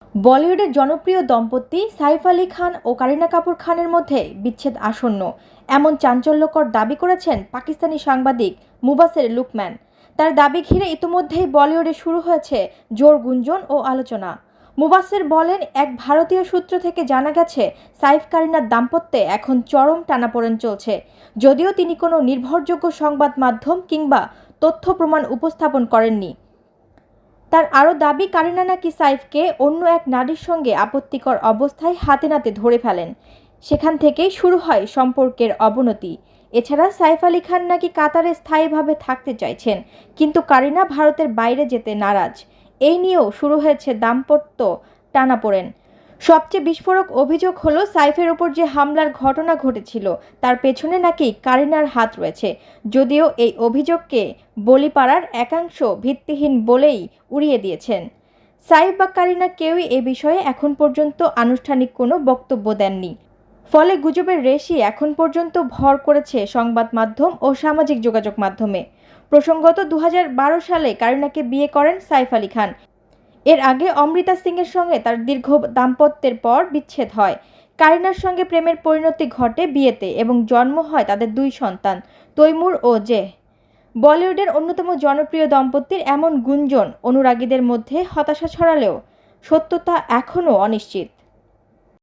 বলিউডের জনপ্রিয় দম্পতি সাইফ আলী খান ও কারিনা কাপুর খানের মধ্যে বিচ্ছেদ আসন্ন এমন চাঞ্চল্যকর দাবি করেছেন পাকিস্তানি সাংবাদিক মুবাসের লুকম্যান। তার দাবি ঘিরে ইতিমধ্যেই বলিউডে শুরু হয়েছে জোর গুঞ্জন ও আলোচনা। মুবাসের বলেন, এক ভারতীয় সূত্র থেকে জানা গেছে সাইফ কারিনার দাম্পত্যে এখন চরম টানাপোড়েন চলছে। যদিও তিনি কোনো নির্ভরযোগ্য সংবাদ মাধ্যম কিংবা তথ্য প্রমাণ উপস্থাপন করেননি। তার আরও দাবি, কারিনা নাকি সাইফকে অন্য এক নারীর সঙ্গে আপত্তিকর অবস্থায় হাতে নাতে ধরে ফেলেন। সেখান থেকেই শুরু হয় সম্পর্কের অবনতি। এছাড়া সাইফ আলী খান নাকি কাতারে স্থায়ীভাবে থাকতে চাইছেন, কিন্তু কারিনা ভারতের বাইরে যেতে নারাজ। এই নিয়েও শুরু হয়েছে দাম্পত্য টানাপোড়েন। সবচেয়ে বিস্ফোরক অভিযোগ হলো, সাইফের ওপর যে হামলার ঘটনা ঘটেছিল তার পেছনে নাকি কারিনার হাত রয়েছে। যদিও এই অভিযোগকে বলিপাড়ার একাংশ ভিত্তিহীন বলেই উড়িয়ে দিয়েছেন। সাইফ বা কারিনা কেউই এ বিষয়ে এখন পর্যন্ত আনুষ্ঠানিক কোনো বক্তব্য দেননি। ফলে গুজবের রেশি এখন পর্যন্ত ভর করেছে সংবাদ মাধ্যম ও সামাজিক যোগাযোগ মাধ্যমে। প্রসঙ্গত, 2012 সালে কারিনাকে বিয়ে করেন সাইফ আলী খান। এর আগে অমৃতা সিংয়ের সঙ্গে তার দীর্ঘ দাম্পত্যের পর বিচ্ছেদ হয়। কারিনার সঙ্গে প্রেমের পরিণতি ঘটে বিয়েতে এবং জন্ম হয় তাদের 2 সন্তান, তৈমুর ও জেহ। বলিউডের অন্যতম জনপ্রিয় দম্পতির এমন গুঞ্জন অনুরাগীদের মধ্যে হতাশা ছড়ালেও সত্যতা এখনও অনিশ্চিত।